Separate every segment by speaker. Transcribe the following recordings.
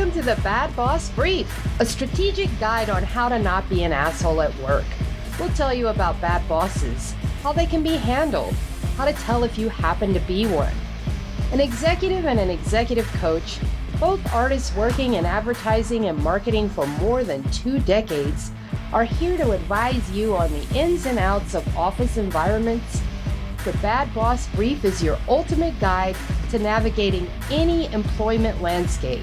Speaker 1: Welcome to the Bad Boss Brief, a strategic guide on how to not be an asshole at work. We'll tell you about bad bosses, how they can be handled, how to tell if you happen to be one. An executive and an executive coach, both artists working in advertising and marketing for more than 2 decades, are here to advise you on the ins and outs of office environments. The Bad Boss Brief is your ultimate guide to navigating any employment landscape.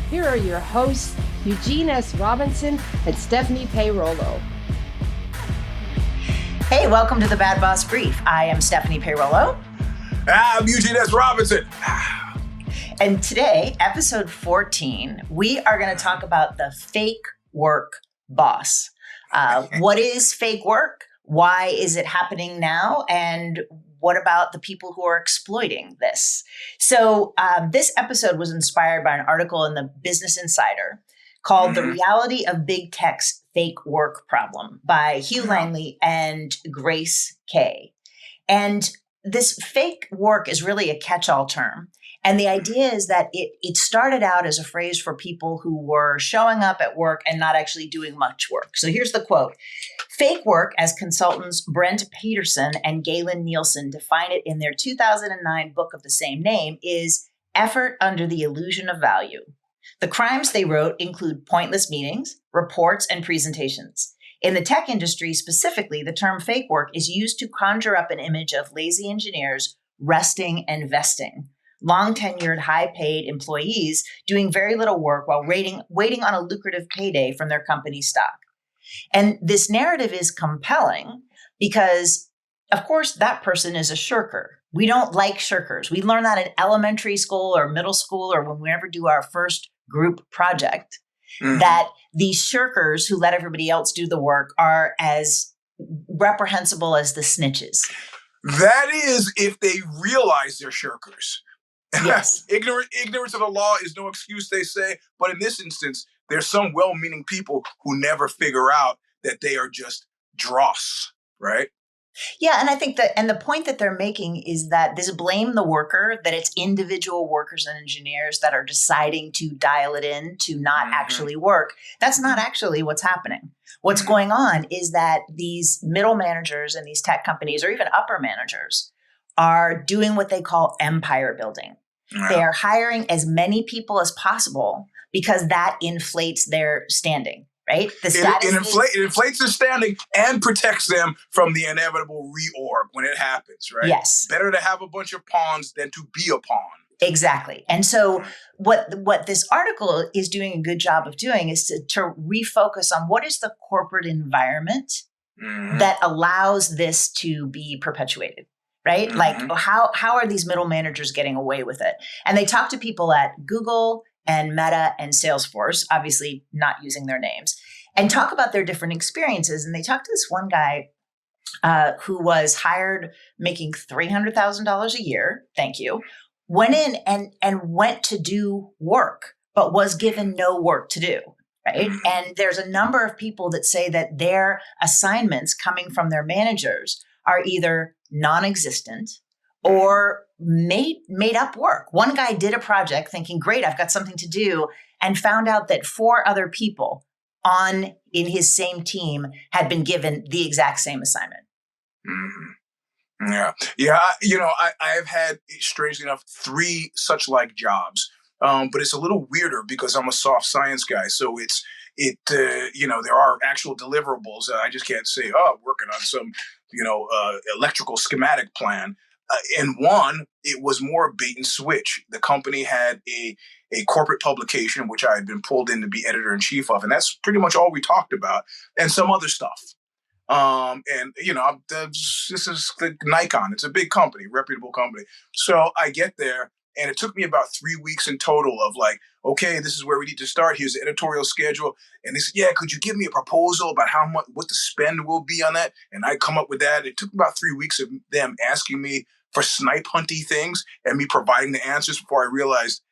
Speaker 1: Here are your hosts, Eugene S. Robinson and Stephanie Peirolo.
Speaker 2: Hey, welcome to the Bad Boss Brief. I am Stephanie Peirolo.
Speaker 3: I'm Eugene S. Robinson.
Speaker 2: And today, episode 14, we are going to talk about the fake work boss. What is fake work? Why is it happening now? And what about the people who are exploiting this? So this episode was inspired by an article in the Business Insider called The Reality of Big Tech's Fake Work Problem by Hugh Langley and Grace Kay. And this fake work is really a catch-all term. And the idea is that it started out as a phrase for people who were showing up at work and not actually doing much work. So here's the quote. Fake work, as consultants Brent Peterson and Galen Nielsen define it in their 2009 book of the same name, is effort under the illusion of value. The crimes they wrote include pointless meetings, reports, and presentations. In the tech industry specifically, the term fake work is used to conjure up an image of lazy engineers resting and vesting. Long-tenured, high-paid employees doing very little work while waiting on a lucrative payday from their company stock. And this narrative is compelling because, of course, that person is a shirker. We don't like shirkers. We learn that in elementary school or middle school or when we ever do our first group project, that these shirkers who let everybody else do the work are as reprehensible as the snitches.
Speaker 3: That is if they realize they're shirkers.
Speaker 2: Yes.
Speaker 3: Ignorance of the law is no excuse, they say. But in this instance, there's some well-meaning people who never figure out that they are just dross, right?
Speaker 2: Yeah, and I think the point that they're making is that this blame the worker, that it's individual workers and engineers that are deciding to dial it in to not actually work. That's not actually what's happening. What's going on is that these middle managers in these tech companies, or even upper managers, are doing what they call empire building. Yeah. They are hiring as many people as possible because that inflates their standing, right?
Speaker 3: It inflates their standing and protects them from the inevitable reorg when it happens, right?
Speaker 2: Yes.
Speaker 3: Better to have a bunch of pawns than to be a pawn.
Speaker 2: Exactly. And so what this article is doing a good job of doing is to refocus on what is the corporate environment that allows this to be perpetuated. Right? Like how are these middle managers getting away with it? And they talk to people at Google and Meta and Salesforce, obviously not using their names, and talk about their different experiences. And they talked to this one guy who was hired making $300,000 a year. Thank you. Went in and went to do work, but was given no work to do. Right. And there's a number of people that say that their assignments coming from their managers are either non-existent or made up work. One guy did a project thinking, great, I've got something to do, and found out that 4 other people in his same team had been given the exact same assignment.
Speaker 3: Yeah. I've had, strangely enough, 3 such like jobs. But it's a little weirder because I'm a soft science guy. So there are actual deliverables. I just can't say, working on some, electrical schematic plan. In one, it was more bait and switch. The company had a corporate publication, which I had been pulled in to be editor-in-chief of. And that's pretty much all we talked about, and some other stuff. This is the Nikon. It's a big company, reputable company. So I get there. And it took me about 3 weeks in total of like, okay, this is where we need to start. Here's the editorial schedule. And they said, yeah, could you give me a proposal about what the spend will be on that? And I come up with that. It took about 3 weeks of them asking me for snipe hunty things and me providing the answers before I realized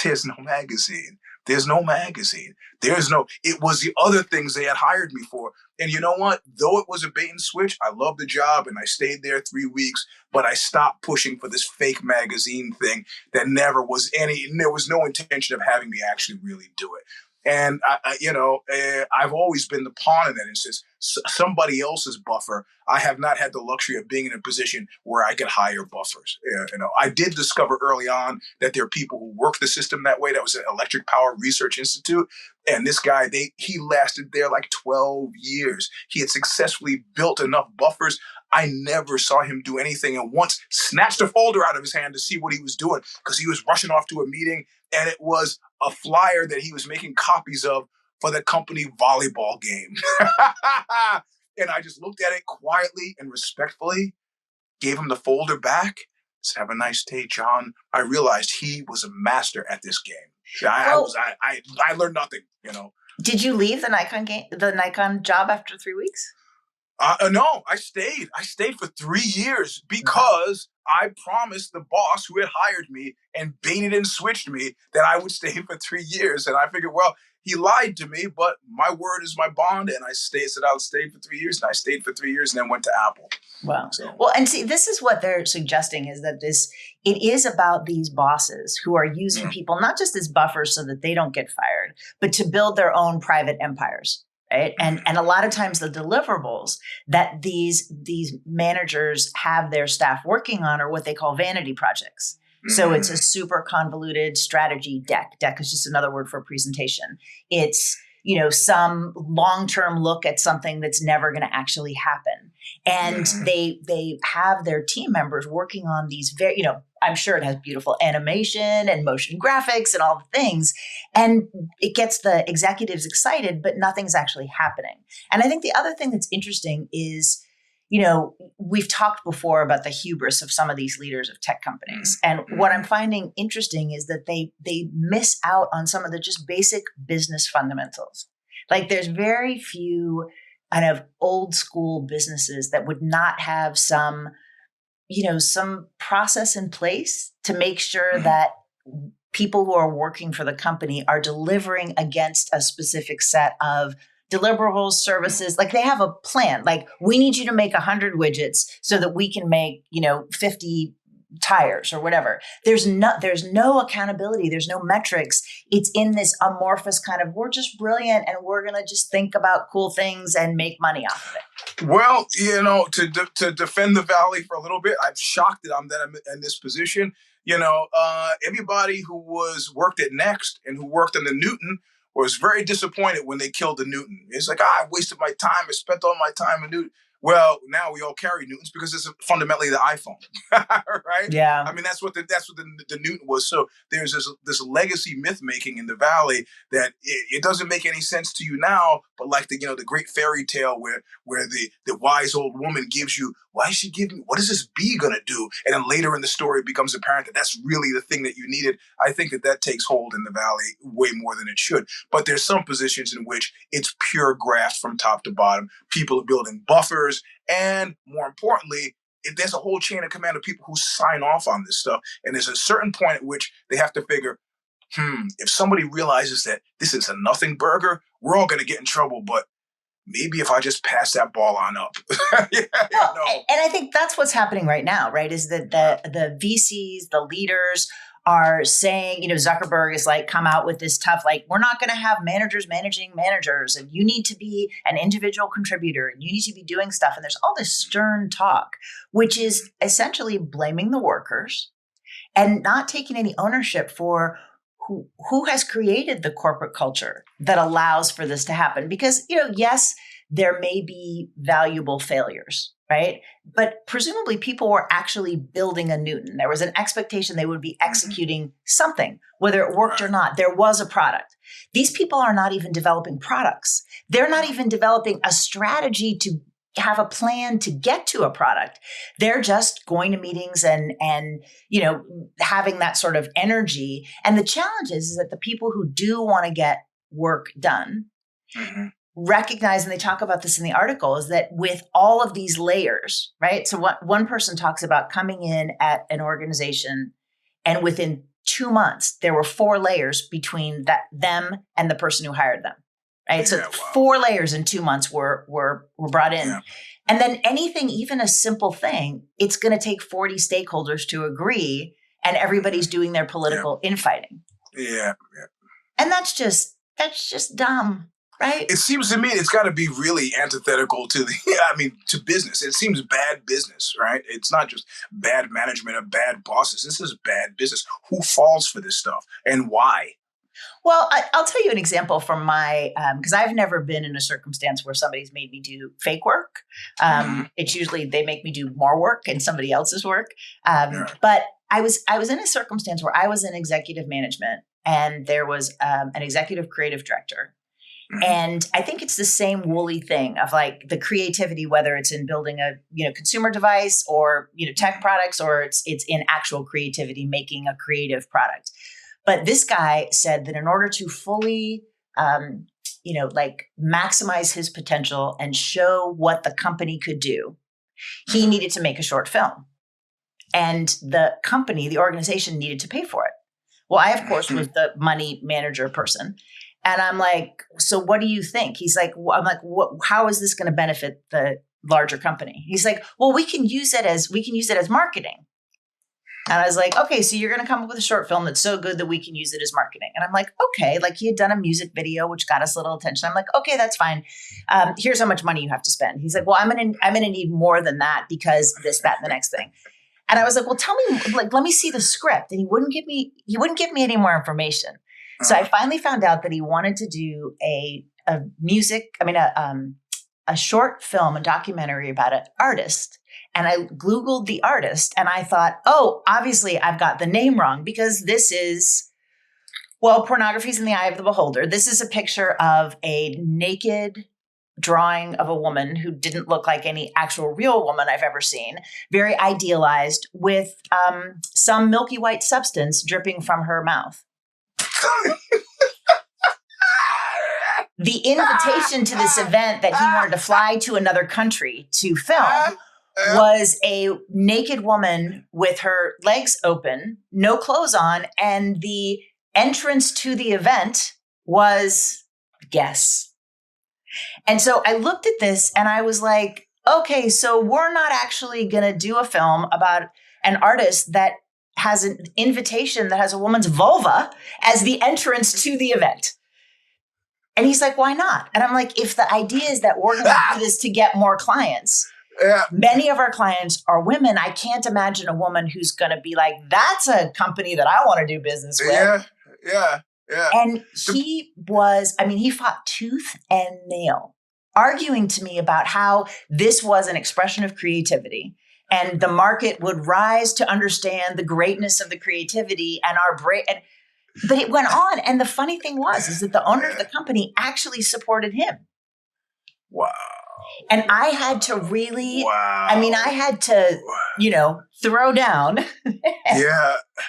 Speaker 3: there's no magazine, There's no magazine. It was the other things they had hired me for. And you know what? Though it was a bait and switch, I loved the job and I stayed there 3 weeks, but I stopped pushing for this fake magazine thing that never was there was no intention of having me actually really do it. And I've always been the pawn in that instance. Somebody else's buffer. I have not had the luxury of being in a position where I could hire buffers. I did discover early on that there are people who work the system that way. That was at Electric Power Research Institute, and this guy, he lasted there like 12 years. He had successfully built enough buffers. I never saw him do anything, and once snatched a folder out of his hand to see what he was doing because he was rushing off to a meeting, and it was a flyer that he was making copies of for the company volleyball game. And I just looked at it quietly and respectfully, gave him the folder back, said, "Have a nice day, John." I realized he was a master at this game. I learned nothing,
Speaker 2: Did you leave the Nikon job after 3 weeks?
Speaker 3: No, I stayed. I stayed for 3 years because I promised the boss who had hired me and baited and switched me that I would stay for 3 years. And I figured, well, he lied to me, but my word is my bond. And I said I would stay for 3 years. And I stayed for 3 years and then went to Apple.
Speaker 2: Wow.
Speaker 3: So.
Speaker 2: Well, and see, this is what they're suggesting is that it is about these bosses who are using people not just as buffers so that they don't get fired, but to build their own private empires. Right. And a lot of times the deliverables that these managers have their staff working on are what they call vanity projects. So it's a super convoluted strategy deck. Deck is just another word for a presentation. It's, some long-term look at something that's never going to actually happen. And they have their team members working on these very, I'm sure it has beautiful animation and motion graphics and all the things. And it gets the executives excited, but nothing's actually happening. And I think the other thing that's interesting is, we've talked before about the hubris of some of these leaders of tech companies. And what I'm finding interesting is that they miss out on some of the just basic business fundamentals. Like there's very few kind of old school businesses that would not have some process in place to make sure that people who are working for the company are delivering against a specific set of deliverables, services. Like they have a plan. Like we need you to make 100 widgets so that we can make, 50 tires or whatever. There's no accountability. There's no metrics. It's in this amorphous kind of, we're just brilliant and we're going to just think about cool things and make money off of it.
Speaker 3: Well, to defend the Valley for a little bit, I'm shocked that I'm in this position. Everybody who worked at Next and who worked on the Newton was very disappointed when they killed the Newton. It's like, I wasted my time. I spent all my time in Newton. Well, now we all carry Newtons because it's fundamentally the iPhone, right?
Speaker 2: Yeah.
Speaker 3: I mean, that's what the Newton was. So there's this legacy myth making in the Valley that it doesn't make any sense to you now, but like the great fairy tale where the wise old woman gives you, why is she giving me, what is this bee going to do? And then later in the story, it becomes apparent that that's really the thing that you needed. I think that takes hold in the Valley way more than it should. But there's some positions in which it's pure graft from top to bottom. People are building buffers. And more importantly, there's a whole chain of command of people who sign off on this stuff. And there's a certain point at which they have to figure, if somebody realizes that this is a nothing burger, we're all going to get in trouble. But maybe if I just pass that ball on up.
Speaker 2: And I think that's what's happening right now, right? Is that the VCs, the leaders are saying, Zuckerberg is like, come out with this tough, like, we're not going to have managers managing managers, and you need to be an individual contributor, and you need to be doing stuff. And there's all this stern talk, which is essentially blaming the workers and not taking any ownership for who has created the corporate culture that allows for this to happen. Because, yes, there may be valuable failures, right? But presumably people were actually building a Newton. There was an expectation they would be executing something, whether it worked or not. There was a product. These people are not even developing products. They're not even developing a strategy to have a plan to get to a product. They're just going to meetings and having that sort of energy. And the challenge is that the people who do want to get work done recognize, and they talk about this in the article, is that with all of these layers, right? So one person talks about coming in at an organization and within 2 months, there were 4 layers between them and the person who hired them. Right. So 4 layers in 2 months were brought in. Yeah. And then anything, even a simple thing, it's going to take 40 stakeholders to agree, and everybody's doing their political infighting.
Speaker 3: Yeah.
Speaker 2: And that's just dumb. Right.
Speaker 3: It seems to me it's got to be really antithetical to to business. It seems bad business, right? It's not just bad management or bad bosses. This is bad business. Who falls for this stuff and why?
Speaker 2: Well, I'll tell you an example from my, because I've never been in a circumstance where somebody's made me do fake work. It's usually they make me do more work and somebody else's work. But I was in a circumstance where I was in executive management, and there was an executive creative director. And I think it's the same woolly thing of like the creativity, whether it's in building a consumer device or tech products, or it's in actual creativity, making a creative product. But this guy said that in order to fully, maximize his potential and show what the company could do, he needed to make a short film, and the company, the organization, needed to pay for it. Well, I of course was the money manager person. And I'm like, so what do you think? He's like, I'm like, how is this going to benefit the larger company? He's like, well, we can use it as marketing. And I was like, okay, so you're going to come up with a short film that's so good that we can use it as marketing. And I'm like, okay, like he had done a music video, which got us a little attention. I'm like, okay, that's fine. Here's how much money you have to spend. He's like, well, I'm going to need more than that because this, that, and the next thing. And I was like, well, tell me, like, let me see the script. And he wouldn't give me any more information. So I finally found out that he wanted to do a short film, a documentary about an artist. And I Googled the artist, and I thought, oh, obviously I've got the name wrong, because this is, well, pornography's in the eye of the beholder. This is a picture of a naked drawing of a woman who didn't look like any actual real woman I've ever seen, very idealized, with some milky white substance dripping from her mouth. The invitation to this event that he wanted to fly to another country to film was a naked woman with her legs open, no clothes on, and the entrance to the event was guess. And so I looked at this and I was like, okay, so we're not actually going to do a film about an artist that has an invitation that has a woman's vulva as the entrance to the event. And he's like, why not? And I'm like, if the idea is that we're going to do this to get more clients, many of our clients are women. I can't imagine a woman who's going to be like, that's a company that I want to do business with.
Speaker 3: Yeah.
Speaker 2: And he fought tooth and nail, arguing to me about how this was an expression of creativity. And the market would rise to understand the greatness of the creativity and our brain. But it went on. And the funny thing is that the owner of the company actually supported him.
Speaker 3: Wow.
Speaker 2: And I had to really, throw down,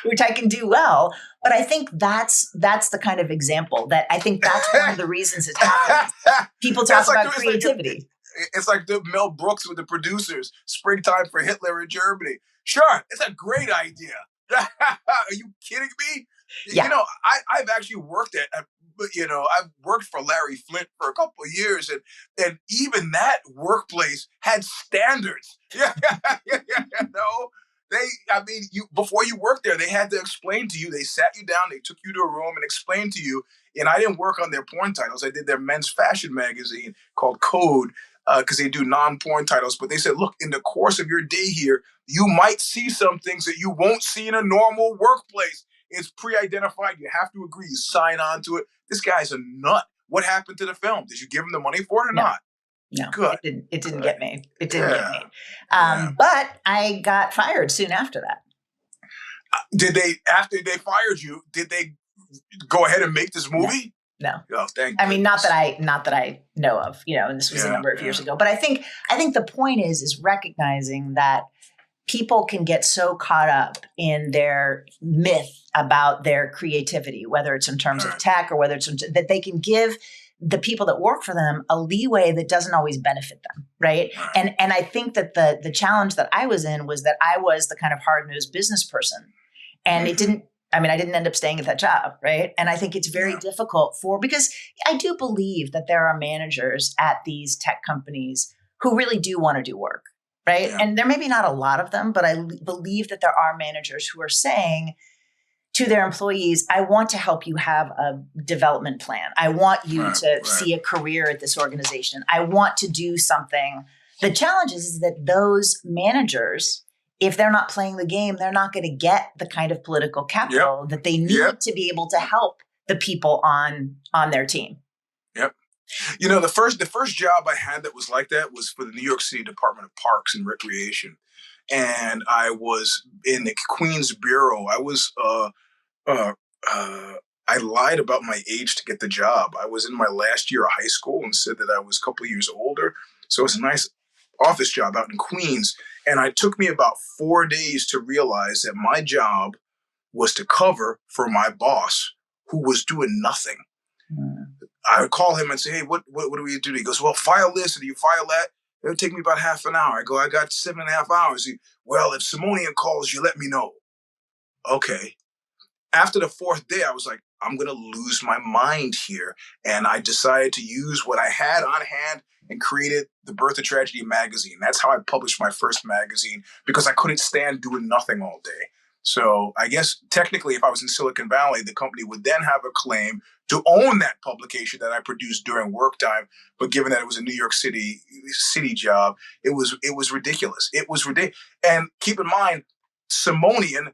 Speaker 2: which I can do well. But I think that's the kind of example that I think that's one of the reasons it happens. People talk about creativity.
Speaker 3: It's like the Mel Brooks with the producers, Springtime for Hitler in Germany. Sure, it's a great idea. Are you kidding me?
Speaker 2: Yeah.
Speaker 3: I've actually worked I've worked for Larry Flint for a couple of years, and even that workplace had standards. Before you worked there, they had to explain to you. They sat you down, they took you to a room and explained to you. And I didn't work on their porn titles. I did their men's fashion magazine called Code, because they do non-porn titles. But they said, look, in the course of your day here, you might see some things that you won't see in a normal workplace. It's pre-identified. You have to agree. You sign on to it. This guy's a nut. What happened to the film? Did you give him the money for it or not?
Speaker 2: No,
Speaker 3: good.
Speaker 2: It didn't get me. It didn't get me. But I got fired soon after that.
Speaker 3: After they fired you, did they go ahead and make this movie?
Speaker 2: No.
Speaker 3: Oh, thank
Speaker 2: I mean, not that I know of, and this was a number of years ago. But I think the point is recognizing that people can get so caught up in their myth about their creativity, whether it's in terms of tech or whether it's that they can give the people that work for them a leeway that doesn't always benefit them, right? And I think that the challenge that I was in was that I was the kind of hard-nosed business person, and it didn't. I mean, I didn't end up staying at that job, right? And I think it's very
Speaker 3: Yeah.
Speaker 2: difficult because I do believe that there are managers at these tech companies who really do want to do work, right?
Speaker 3: Yeah.
Speaker 2: And there may be not a lot of them, but I believe that there are managers who are saying to their employees, I want to help you have a development plan. I want you to see a career at this organization. I want to do something. The challenge is that those managers, if they're not playing the game, they're not going to get the kind of political capital that they need to be able to help the people on their team.
Speaker 3: Yep. You know, the first job I had that was like that was for the New York City Department of Parks and Recreation. And I was in the Queens Bureau. I was, I lied about my age to get the job. I was in my last year of high school and said that I was a couple of years older. So it was a nice office job out in Queens. And it took me about 4 days to realize that my job was to cover for my boss who was doing nothing. I would call him and say, hey, what do we do? He goes, well, file this. And you file that. It would take me about half an hour. I go, I got 7.5 hours. Well, if Simonian calls, you let me know. Okay. After the 4th day, I was like, I'm going to lose my mind here. And I decided to use what I had on hand and created the Birth of Tragedy magazine. That's how I published my first magazine because I couldn't stand doing nothing all day. So I guess technically if I was in Silicon Valley, the company would then have a claim to own that publication that I produced during work time. But given that it was a New York City job, it was ridiculous. It was ridiculous. And keep in mind, Simonian,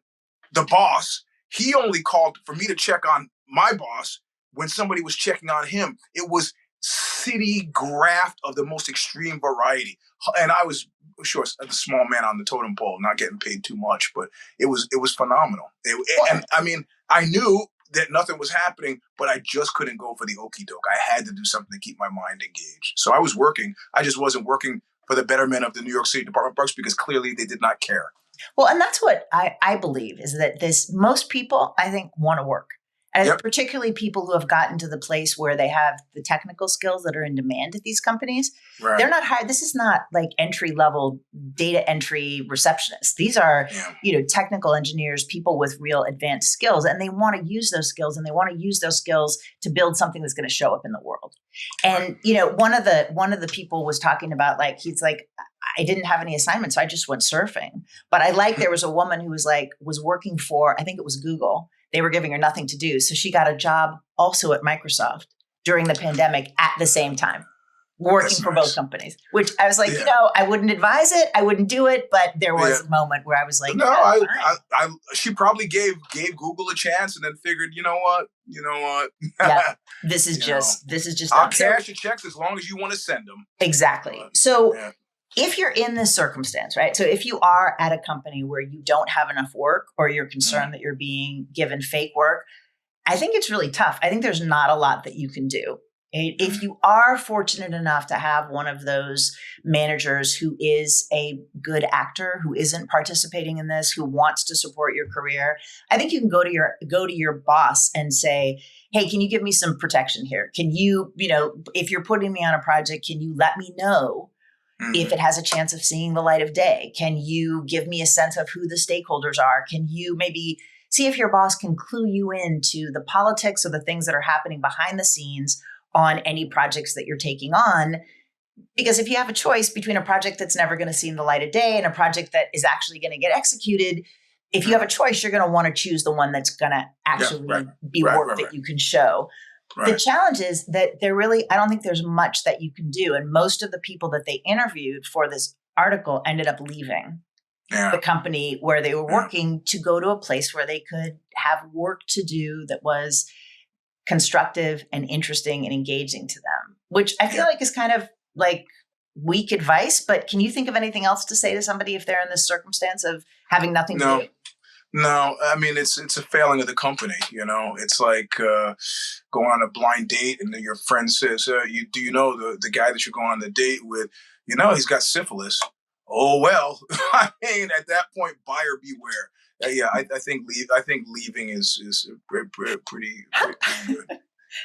Speaker 3: the boss, he only called for me to check on my boss when somebody was checking on him. It was city graft of the most extreme variety. And I was, sure, a small man on the totem pole, not getting paid too much, but it was phenomenal. And I mean, I knew that nothing was happening, but I just couldn't go for the okie doke. I had to do something to keep my mind engaged. So I was working. I just wasn't working for the betterment of the New York City Department of Parks because clearly they did not care.
Speaker 2: Well, and that's what I believe is that most people, I think, want to work. And particularly people who have gotten to the place where they have the technical skills that are in demand at these companies.
Speaker 3: Right.
Speaker 2: They're not hired. This is not like entry-level data entry receptionists. These are, technical engineers, people with real advanced skills, and they want to use those skills, and they want to use those skills to build something that's going to show up in the world. And, one of the people was talking about, like, he's like, I didn't have any assignments, so I just went surfing. But there was a woman who was working for, I think it was Google. They were giving her nothing to do. So she got a job also at Microsoft during the pandemic at the same time, working for both companies, which I was like, I wouldn't advise it. I wouldn't do it. But there was a moment where I was like,
Speaker 3: no, she probably gave Google a chance and then figured, you know what?
Speaker 2: This is just
Speaker 3: I'll cash your checks as long as you want to send them.
Speaker 2: Exactly. So if you're in this circumstance, right? So if you are at a company where you don't have enough work or you're concerned that you're being given fake work, I think it's really tough. I think there's not a lot that you can do. If you are fortunate enough to have one of those managers who is a good actor, who isn't participating in this, who wants to support your career, I think you can go to your boss and say, hey, can you give me some protection here? Can you, if you're putting me on a project, can you let me know if it has a chance of seeing the light of day? Can you give me a sense of who the stakeholders are? Can you maybe see if your boss can clue you into the politics or the things that are happening behind the scenes on any projects that you're taking on? Because if you have a choice between a project that's never going to see the light of day and a project that is actually going to get executed, if you have a choice, you're going to want to choose the one that's going to actually be work that you can show. Right. The challenge is that I don't think there's much that you can do. And most of the people that they interviewed for this article ended up leaving the company where they were working to go to a place where they could have work to do that was constructive and interesting and engaging to them, which I feel like is kind of like weak advice. But can you think of anything else to say to somebody if they're in this circumstance of having nothing to do?
Speaker 3: No, I mean, it's a failing of the company. It's like going on a blind date and then your friend says, do you know the guy that you're going on the date with, he's got syphilis. Oh, well, I mean, at that point, buyer beware. I think leaving is pretty good.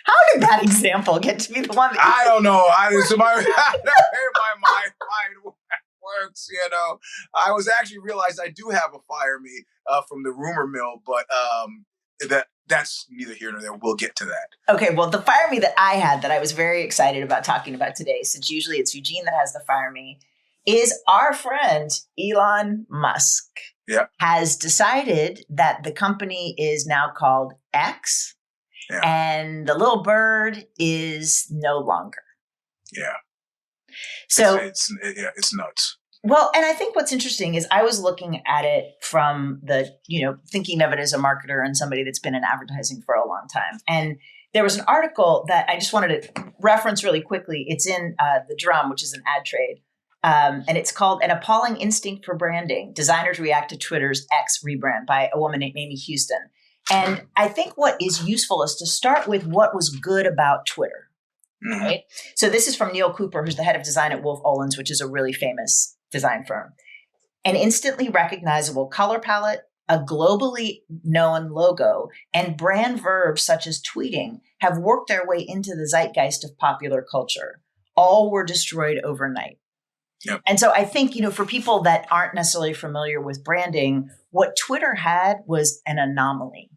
Speaker 2: How did that example get to be the one?
Speaker 3: I don't know. My mind works. I was actually realized I do have a fire me from the rumor mill, but that's neither here nor there. We'll get to that.
Speaker 2: Okay, well, the Fire Me that I had that I was very excited about talking about today, since usually it's Eugene that has the Fire Me, is our friend Elon Musk.
Speaker 3: Yeah.
Speaker 2: Has decided that the company is now called X, and the little bird is no longer.
Speaker 3: Yeah.
Speaker 2: So
Speaker 3: it's nuts.
Speaker 2: Well, and I think what's interesting is I was looking at it from the, thinking of it as a marketer and somebody that's been in advertising for a long time. And there was an article that I just wanted to reference really quickly. It's in The Drum, which is an ad trade. And it's called An Appalling Instinct for Branding. Designers React to Twitter's X Rebrand by a woman named Amy Houston. And I think what is useful is to start with what was good about Twitter.
Speaker 3: Mm-hmm.
Speaker 2: Right? So this is from Neil Cooper, who's the head of design at Wolf Olins, which is a really famous design firm. An instantly recognizable color palette, a globally known logo, and brand verbs such as tweeting have worked their way into the zeitgeist of popular culture. All were destroyed overnight.
Speaker 3: Yep.
Speaker 2: And so I think, for people that aren't necessarily familiar with branding, what Twitter had was an anomaly.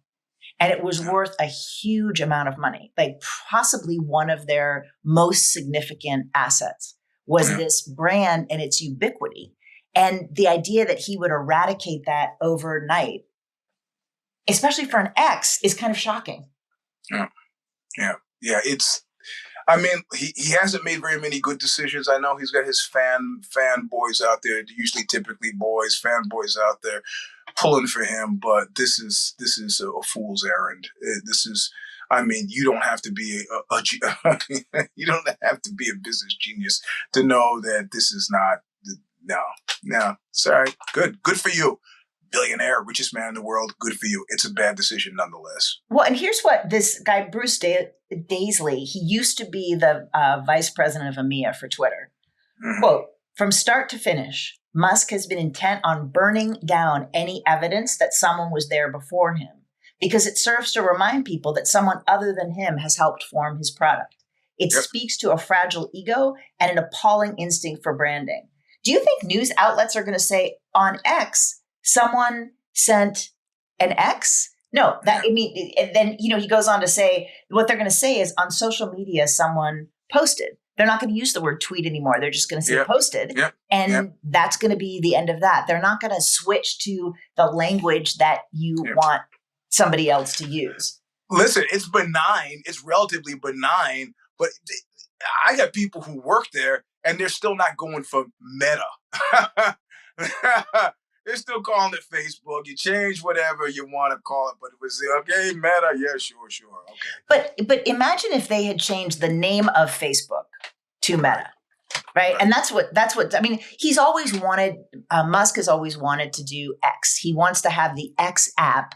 Speaker 2: And it was worth a huge amount of money, like possibly one of their most significant assets was this brand and its ubiquity. And the idea that he would eradicate that overnight, especially for an X, is kind of shocking.
Speaker 3: Yeah. He hasn't made very many good decisions. I know he's got his fanboys out there, usually typically fanboys out there pulling for him, but this is a fool's errand. You don't have to be you don't have to be a business genius to know that this is not. No. Sorry. Good for you. Billionaire, richest man in the world. Good for you. It's a bad decision nonetheless.
Speaker 2: Well, and here's what this guy, Bruce Daisley, he used to be the vice president of EMEA for Twitter. Mm-hmm. Quote, from start to finish, Musk has been intent on burning down any evidence that someone was there before him because it serves to remind people that someone other than him has helped form his product. It speaks to a fragile ego and an appalling instinct for branding. Do you think news outlets are going to say on X, someone sent an X? No, and then, he goes on to say what they're going to say is on social media, someone posted. They're not going to use the word tweet anymore. They're just going to say posted. And that's going to be the end of that. They're not going to switch to the language that you want somebody else to use.
Speaker 3: Listen, it's benign. It's relatively benign, but I got people who work there and they're still not going for Meta. They're still calling it Facebook. You change whatever you want to call it, but it was okay, Meta. Yeah, sure, okay.
Speaker 2: But imagine if they had changed the name of Facebook to Meta, right? And that's what. He's always wanted. Musk has always wanted to do X. He wants to have the X app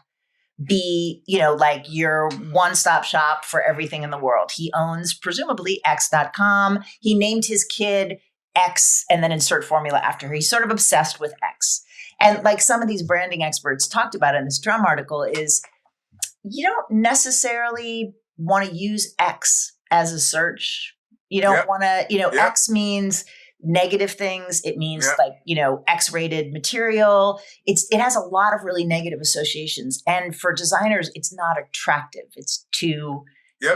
Speaker 2: be, like your one-stop shop for everything in the world. He owns presumably X.com. He named his kid X and then insert formula after her. He's sort of obsessed with X. And like some of these branding experts talked about in this Drum article is you don't necessarily want to use X as a search. You don't want to, X means negative things. It means X-rated material. It has a lot of really negative associations. And for designers, it's not attractive. It's two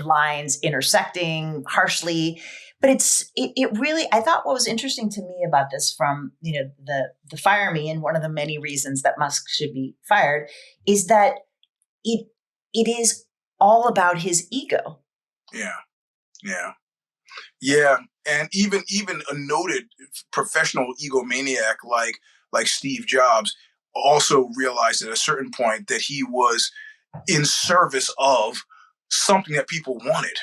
Speaker 2: lines intersecting harshly. But it really, I thought what was interesting to me about this from, the Fire Me, and one of the many reasons that Musk should be fired, is that it is all about his ego.
Speaker 3: Yeah. And even a noted professional egomaniac like Steve Jobs also realized at a certain point that he was in service of something that people wanted.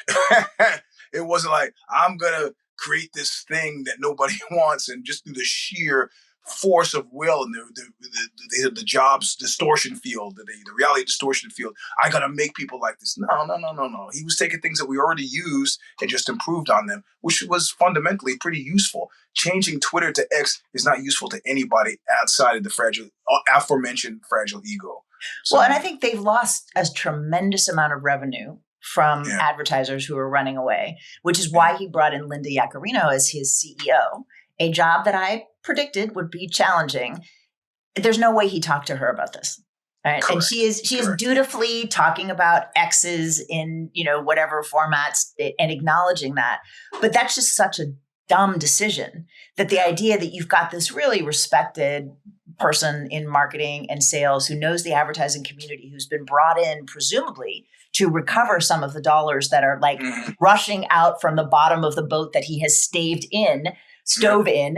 Speaker 3: It wasn't like, I'm going to create this thing that nobody wants, and just through the sheer force of will and the jobs distortion field, the reality distortion field, I got to make people like this. No. He was taking things that we already used and just improved on them, which was fundamentally pretty useful. Changing Twitter to X is not useful to anybody outside of the aforementioned fragile ego. So,
Speaker 2: well, and I think they've lost a tremendous amount of revenue from advertisers who are running away, which is why he brought in Linda Yaccarino as his CEO, a job that I predicted would be challenging. There's no way he talked to her about this. Right. And she is dutifully talking about X's in, whatever formats and acknowledging that. But that's just such a dumb decision, that the idea that you've got this really respected person in marketing and sales who knows the advertising community, who's been brought in presumably to recover some of the dollars that are like rushing out from the bottom of the boat that he has stove in.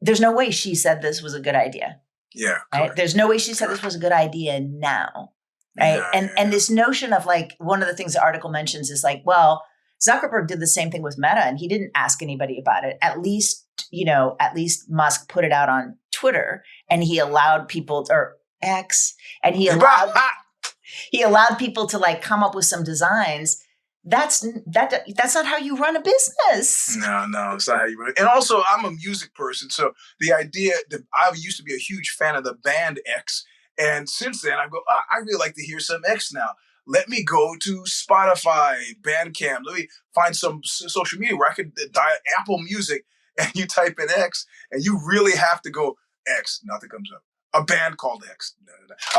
Speaker 2: There's no way she said this was a good idea.
Speaker 3: Yeah.
Speaker 2: Right? There's no way she said this was a good idea now. Right. And this notion of like, one of the things the article mentions is like, well, Zuckerberg did the same thing with Meta and he didn't ask anybody about it. At least Musk put it out on Twitter and he allowed people, or X, and he allowed people to like come up with some designs. That's not how you run a business.
Speaker 3: No, it's not how you run it. And also, I'm a music person, so the idea that I used to be a huge fan of the band X, and since then I go, I really like to hear some X now. Let me go to Spotify, Bandcamp. Let me find some social media where I could dial Apple Music, and you type in X, and you really have to go X. Nothing comes up. A band called X.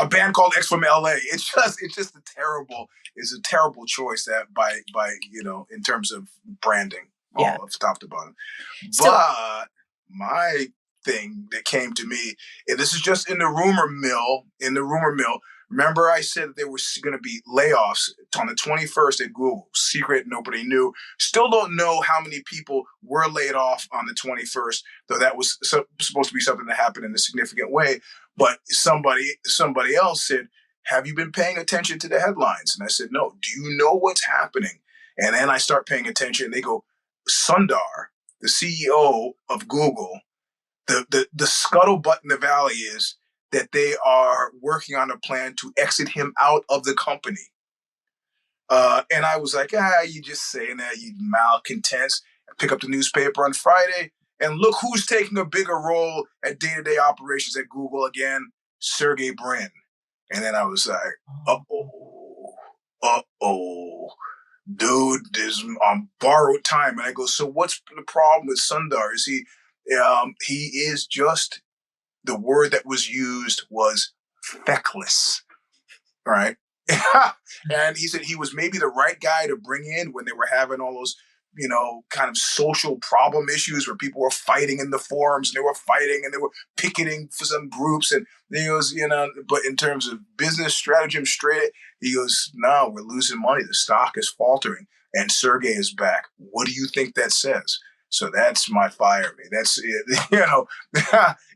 Speaker 3: A band called X from LA. It's just a terrible choice that by in terms of branding, all of top to bottom. But my thing that came to me, and this is just in the rumor mill. Remember I said that there was going to be layoffs on the 21st at Google. Secret, nobody knew. Still don't know how many people were laid off on the 21st, though that was supposed to be something that happened in a significant way. But somebody else said, have you been paying attention to the headlines? And I said, no. Do you know what's happening? And then I start paying attention. They go, Sundar, the CEO of Google, the scuttlebutt in the valley is that they are working on a plan to exit him out of the company. And I was like, you just saying that, you malcontents. I pick up the newspaper on Friday, and look who's taking a bigger role at day-to-day operations at Google again, Sergey Brin. And then I was like, dude, this is on borrowed time. And I go, so what's the problem with Sundar? Is he is just, the word that was used was feckless, right? And he said he was maybe the right guy to bring in when they were having all those, kind of social problem issues where people were fighting in the forums, and they were picketing for some groups. And he goes, but in terms of business strategy, he goes, no, we're losing money. The stock is faltering, and Sergey is back. What do you think that says? So that's my fire. That's it.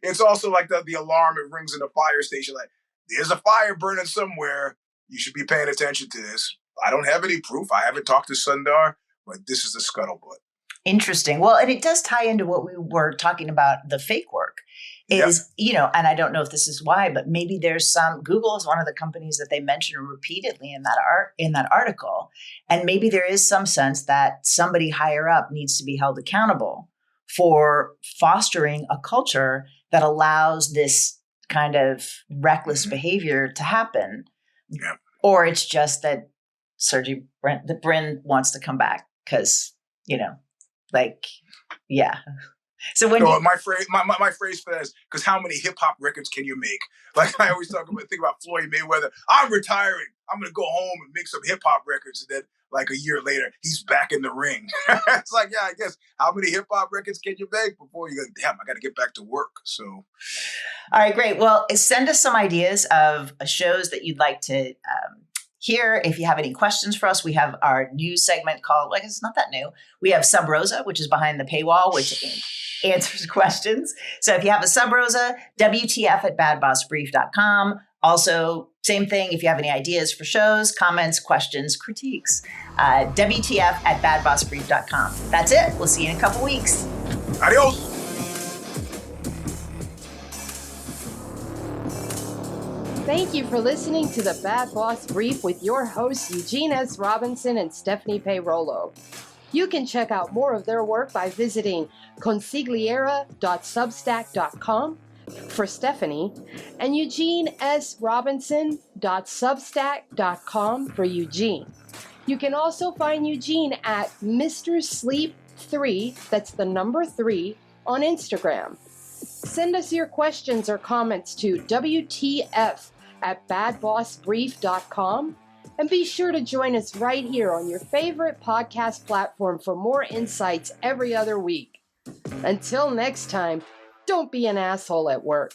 Speaker 3: It's also like the alarm, it rings in the fire station. Like, there's a fire burning somewhere. You should be paying attention to this. I don't have any proof. I haven't talked to Sundar, but this is the scuttlebutt. Interesting.
Speaker 2: Well, and it does tie into what we were talking about, the fake work. And I don't know if this is why, but maybe there's Google is one of the companies that they mention repeatedly in that article. And maybe there is some sense that somebody higher up needs to be held accountable for fostering a culture that allows this kind of reckless behavior to happen.
Speaker 3: Yeah.
Speaker 2: Or it's just that Sergey Brin wants to come back because, So when
Speaker 3: my phrase for that is, because how many hip hop records can you make? Like I always think about Floyd Mayweather. I'm retiring. I'm going to go home and make some hip hop records. And then like a year later, he's back in the ring. It's like, I guess how many hip hop records can you make before you go, damn, I got to get back to work. So.
Speaker 2: All right, great. Well, send us some ideas of shows that you'd like to hear. If you have any questions for us, we have our new segment called, it's not that new. We have Sub Rosa, which is behind the paywall, which answers questions. So if you have a Sub Rosa, WTF@badbossbrief.com. Also, same thing. If you have any ideas for shows, comments, questions, critiques, WTF@badbossbrief.com. That's it. We'll see you in a couple weeks.
Speaker 3: Adios.
Speaker 1: Thank you for listening to the Bad Boss Brief with your hosts, Eugene S. Robinson and Stephanie Peirolo. You can check out more of their work by visiting consigliera.substack.com for Stephanie and eugenesrobinson.substack.com for Eugene. You can also find Eugene at Mr. Sleep 3, that's the number 3, on Instagram. Send us your questions or comments to WTF at badbossbrief.com. And be sure to join us right here on your favorite podcast platform for more insights every other week. Until next time, don't be an asshole at work.